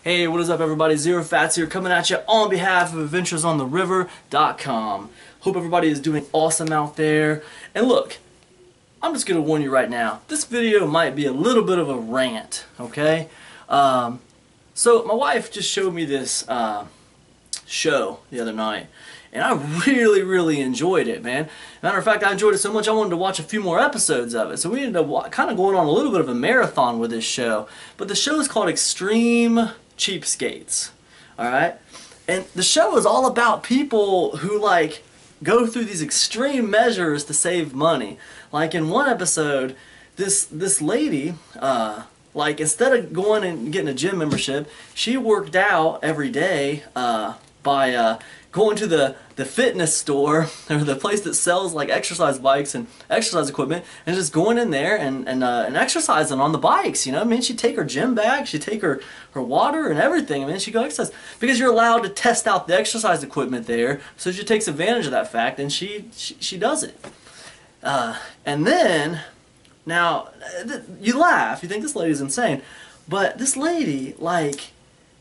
Hey, what is up everybody? Zerofats here coming at you on behalf of adventuresontheriver.com. Hope everybody is doing awesome out there. And look, I'm just going to warn you right now, this video might be a little bit of a rant, okay? So my wife just showed me this show the other night, and I really enjoyed it, man. Matter of fact, I enjoyed it so much I wanted to watch a few more episodes of it. So we ended up kind of going on a little bit of a marathon with this show. But the show is called Extreme Cheapskates, alright? And the show is all about people who, like, go through these extreme measures to save money. Like in one episode, this lady, like, instead of going and getting a gym membership, she worked out every day by going to the fitness store, or the place that sells like exercise bikes and exercise equipment, and just going in there and exercising on the bikes, you know? I mean, she'd take her gym bag, she'd take her water and everything, I mean, she'd go exercise. Because you're allowed to test out the exercise equipment there, so she takes advantage of that fact, and she does it. And then, now, you laugh, you think this lady's insane, but this lady, like,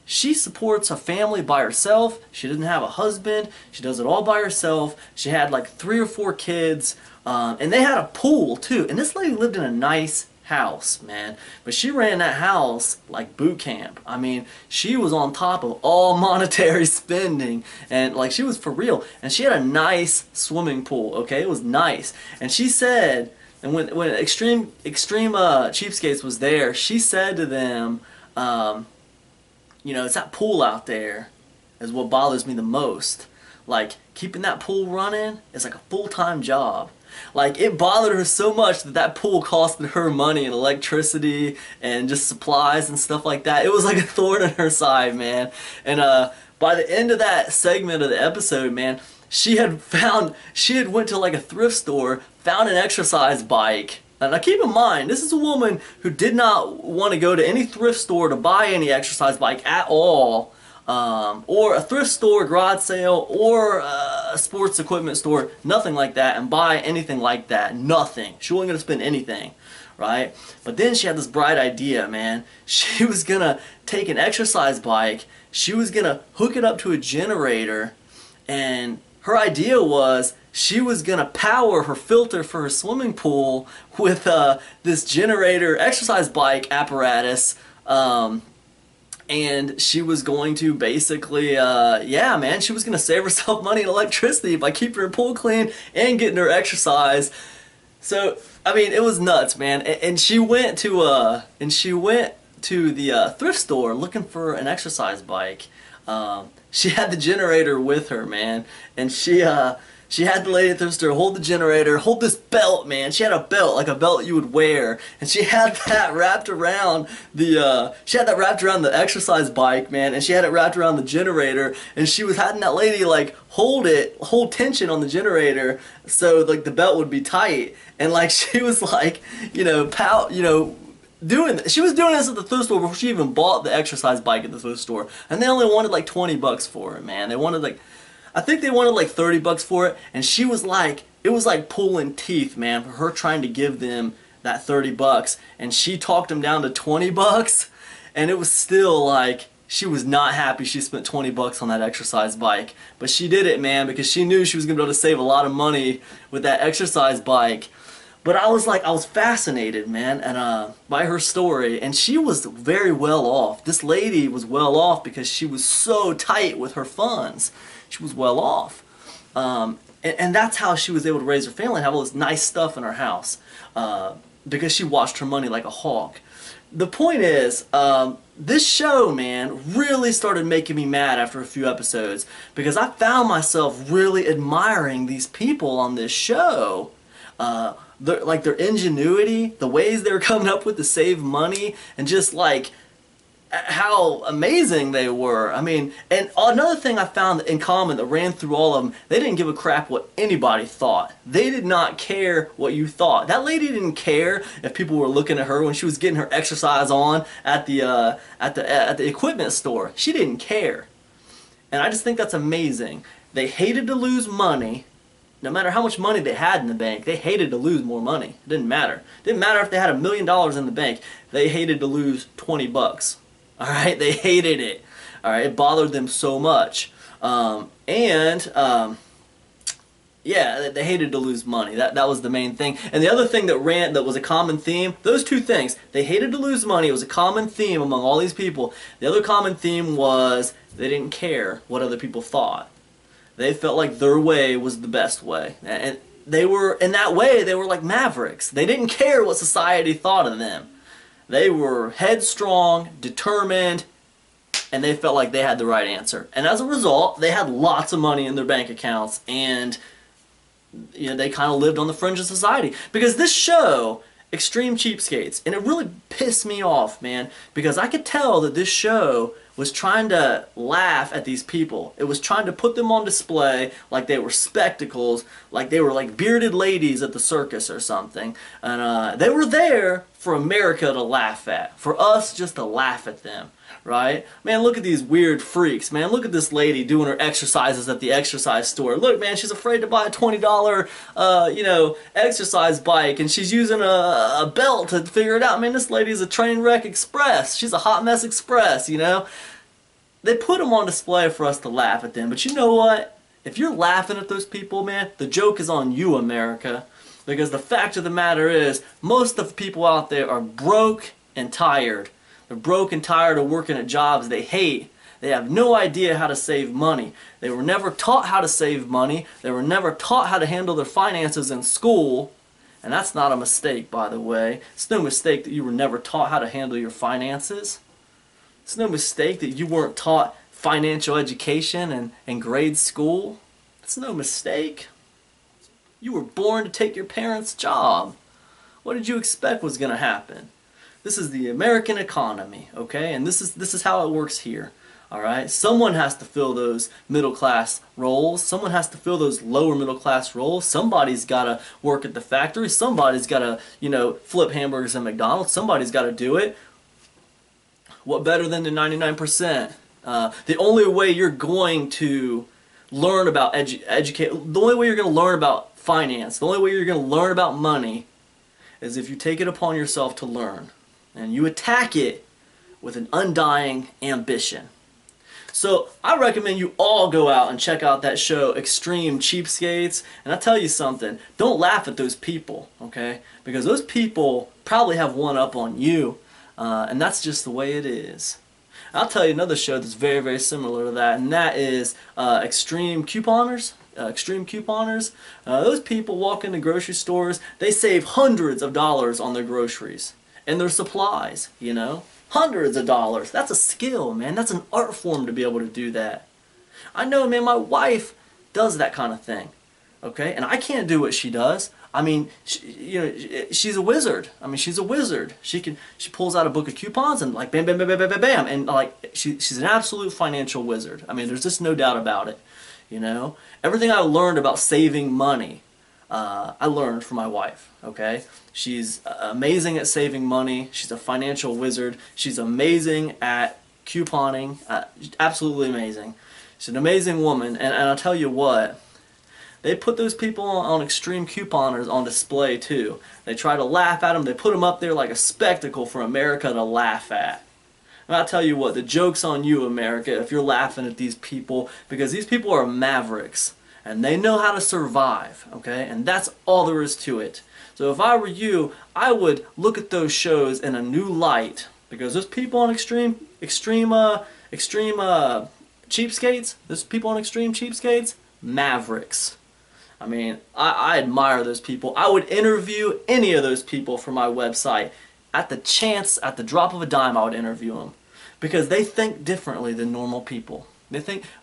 she supports a family by herself. She doesn't have a husband. She does it all by herself. She had like 3 or 4 kids, and they had a pool too. And this lady lived in a nice house, man. But she ran that house like boot camp. I mean, she was on top of all monetary spending, and like she was for real. And she had a nice swimming pool. Okay, it was nice. And she said, and when Extreme Cheapskates was there, she said to them, you know, it's that pool out there is what bothers me the most. Like, keeping that pool running is like a full-time job. Like, it bothered her so much that that pool costed her money and electricity and just supplies and stuff like that. It was like a thorn in her side, man. And by the end of that segment of the episode, man, she had went to like a thrift store, found an exercise bike. Now keep in mind, this is a woman who did not want to go to any thrift store to buy any exercise bike at all, or a thrift store, garage sale, or a sports equipment store, nothing like that, and buy anything like that, nothing. She wasn't going to spend anything, right? But then she had this bright idea, man. She was going to take an exercise bike, she was going to hook it up to a generator, and her idea was she was going to power her filter for her swimming pool with this generator exercise bike apparatus, and she was going to basically, yeah, man, she was going to save herself money and electricity by keeping her pool clean and getting her exercise. So, I mean, it was nuts, man. And she went to the thrift store looking for an exercise bike. She had the generator with her, man, and she had the lady at the thrift store hold the generator, hold this belt, man. She had a belt, like a belt you would wear, and she had that wrapped around the exercise bike, man, and she had it wrapped around the generator, and she was having that lady like hold tension on the generator, so like the belt would be tight, and like she was like, you know, she was doing this at the thrift store before she even bought the exercise bike at the thrift store, and they only wanted like 20 bucks for it, man. They wanted like, I think they wanted like 30 bucks for it, and she was like, it was like pulling teeth, man, for her trying to give them that 30 bucks, and she talked them down to 20 bucks, and it was still like, she was not happy she spent 20 bucks on that exercise bike, but she did it, man, because she knew she was going to be able to save a lot of money with that exercise bike. But I was fascinated, man, and by her story, and she was very well off. This lady was well off because she was so tight with her funds. She was well off. And that's how she was able to raise her family and have all this nice stuff in her house, because she watched her money like a hawk. The point is, this show, man, really started making me mad after a few episodes, because I found myself really admiring these people on this show. Their ingenuity, the ways they were coming up with to save money, and just like how amazing they were. I mean, and another thing I found in common that ran through all of them, they didn't give a crap what anybody thought. They did not care what you thought. That lady didn't care if people were looking at her when she was getting her exercise on at the equipment store. She didn't care. And I just think that's amazing. They hated to lose money. No matter how much money they had in the bank, they hated to lose more money. It didn't matter. It didn't matter if they had $1 million in the bank. They hated to lose 20 bucks. All right, they hated it. All right, it bothered them so much. Yeah, they hated to lose money. That was the main thing. And the other thing that was a common theme, those two things, they hated to lose money. It was a common theme among all these people. The other common theme was they didn't care what other people thought. They felt like their way was the best way. And they were, in that way, they were like mavericks. They didn't care what society thought of them. They were headstrong, determined, and they felt like they had the right answer. And as a result, they had lots of money in their bank accounts, and they kind of lived on the fringe of society. Because this show, Extreme Cheapskates, and it really pissed me off, man, because I could tell that this show was trying to laugh at these people. It was trying to put them on display like they were spectacles, like they were like bearded ladies at the circus or something. And they were there for America to laugh at, for us just to laugh at them. Right? Man, look at these weird freaks, man. Look at this lady doing her exercises at the exercise store. Look, man, she's afraid to buy a $20, exercise bike, and she's using a belt to figure it out. Man, this lady's a train wreck express. She's a hot mess express, They put them on display for us to laugh at them. But you know what? If you're laughing at those people, man, the joke is on you, America. Because the fact of the matter is, most of the people out there are broke and tired. They're broke and tired of working at jobs they hate. They have no idea how to save money. They were never taught how to save money. They were never taught how to handle their finances in school. And that's not a mistake, by the way. It's no mistake that you were never taught how to handle your finances. It's no mistake that you weren't taught financial education in grade school. It's no mistake. You were born to take your parents' job. What did you expect was going to happen? This is the American economy, okay? And this is how it works here, all right? Someone has to fill those middle-class roles. Someone has to fill those lower middle-class roles. Somebody's got to work at the factory. Somebody's got to, flip hamburgers at McDonald's. Somebody's got to do it. What better than the 99%? The only way you're going to learn about the only way you're going to learn about finance, the only way you're going to learn about money is if you take it upon yourself to learn. And you attack it with an undying ambition. So I recommend you all go out and check out that show, Extreme Cheapskates. And I'll tell you something, don't laugh at those people, okay? Because those people probably have one up on you. And that's just the way it is. I'll tell you another show that's very, very similar to that, and that is Extreme Couponers. Extreme Couponers. Those people walk into grocery stores, they save hundreds of dollars on their groceries and their supplies, Hundreds of dollars. That's a skill, man. That's an art form to be able to do that. I know, man, my wife does that kind of thing, okay? And I can't do what she does. I mean, she's a wizard. I mean, she's a wizard. She pulls out a book of coupons and like bam, bam, bam, bam, bam, bam, bam, and like she's an absolute financial wizard. I mean, there's just no doubt about it. Everything I learned about saving money, I learned from my wife. Okay, she's amazing at saving money. She's a financial wizard. She's amazing at couponing. Absolutely amazing. She's an amazing woman, and I'll tell you what. They put those people on Extreme Couponers on display too. They try to laugh at them. They put them up there like a spectacle for America to laugh at. And I'll tell you what, the joke's on you, America, if you're laughing at these people, because these people are mavericks and they know how to survive, okay? And that's all there is to it. So if I were you, I would look at those shows in a new light, because those people on Extreme Cheapskates, those people on Extreme Cheapskates, mavericks. I mean, I admire those people. I would interview any of those people for my website. At the drop of a dime, I would interview them. Because they think differently than normal people.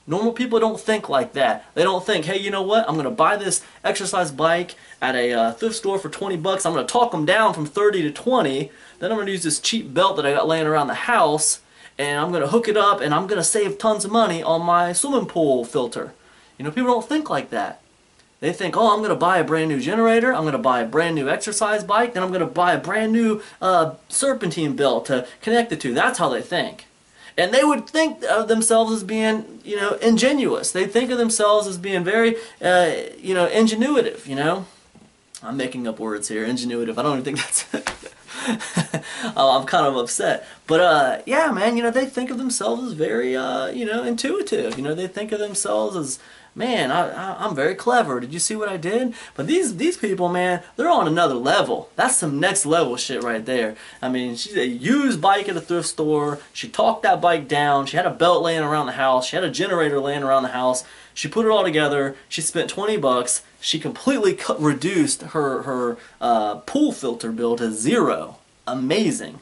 Normal people don't think like that. They don't think, hey, you know what? I'm going to buy this exercise bike at a thrift store for 20 bucks. I'm going to talk them down from 30 to 20. Then I'm going to use this cheap belt that I got laying around the house. And I'm going to hook it up and I'm going to save tons of money on my swimming pool filter. People don't think like that. They think, oh, I'm going to buy a brand new generator, I'm going to buy a brand new exercise bike, then I'm going to buy a brand new serpentine belt to connect it to. That's how they think. And they would think of themselves as being, ingenuous. They think of themselves as being very, ingenuitive, I'm making up words here, ingenuitive. I don't even think that's I'm kind of upset. But yeah, man, you know, they think of themselves as very, you know, intuitive. You know, they think of themselves as, man, I'm very clever. Did you see what I did? But these people, man, they're on another level. That's some next level shit right there. I mean, she's a used bike at a thrift store. She talked that bike down. She had a belt laying around the house. She had a generator laying around the house. She put it all together. She spent 20 bucks. She completely reduced her pool filter bill to 0. Amazing.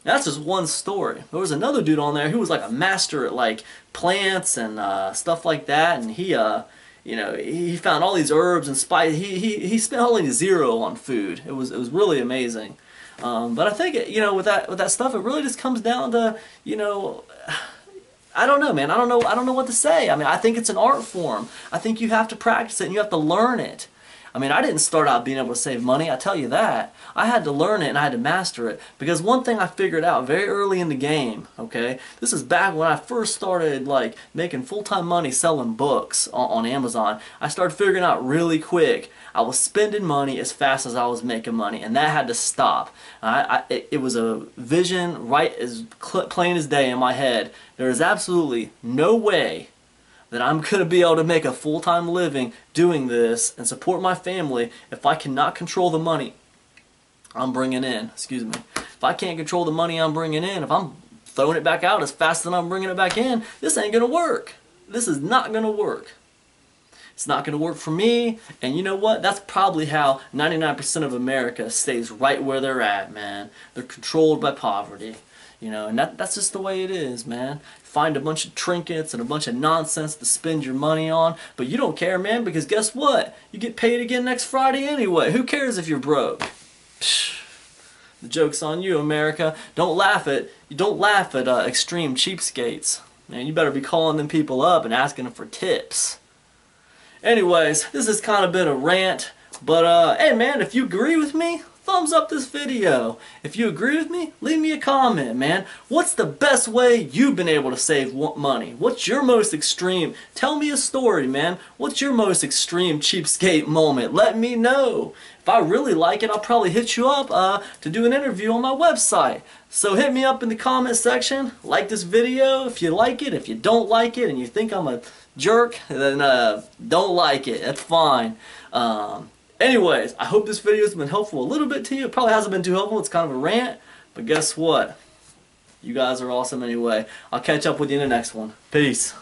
That's just one story. There was another dude on there who was like a master at like plants and stuff like that, and he, you know, he found all these herbs and spice. He spent only 0 on food. It was really amazing. But I think, you know, with that stuff, it really just comes down to, you know, I don't know, man. I don't know what to say. I mean, I think it's an art form. I think you have to practice it and you have to learn it. I mean, I didn't start out being able to save money, I tell you that. I had to learn it and I had to master it. Because one thing I figured out very early in the game, okay, this is back when I first started like making full-time money selling books on Amazon. I started figuring out really quick I was spending money as fast as I was making money, and that had to stop. It was a vision right as plain as day in my head. There is absolutely no way that I'm going to be able to make a full-time living doing this and support my family if I cannot control the money I'm bringing in. Excuse me. If I can't control the money I'm bringing in, if I'm throwing it back out as fast as I'm bringing it back in, this ain't going to work. This is not going to work. It's not going to work for me, and you know what? That's probably how 99% of America stays right where they're at, man. They're controlled by poverty. You know, and that's just the way it is, man. Find a bunch of trinkets and a bunch of nonsense to spend your money on, but you don't care, man, because guess what? You get paid again next Friday anyway. Who cares if you're broke? Psh, the joke's on you, America. Don't laugh at extreme cheapskates. Man, you better be calling them people up and asking them for tips. Anyways, this has kind of been a rant, but hey, man, if you agree with me, thumbs up this video. If you agree with me, leave me a comment, man. What's the best way you've been able to save money? What's your most extreme? Tell me a story, man. What's your most extreme cheapskate moment? Let me know. If I really like it, I'll probably hit you up to do an interview on my website. So hit me up in the comment section. Like this video if you like it. If you don't like it and you think I'm a jerk, then don't like it. That's fine. Anyways, I hope this video has been helpful a little bit to you. It probably hasn't been too helpful. It's kind of a rant. But guess what? You guys are awesome anyway. I'll catch up with you in the next one. Peace.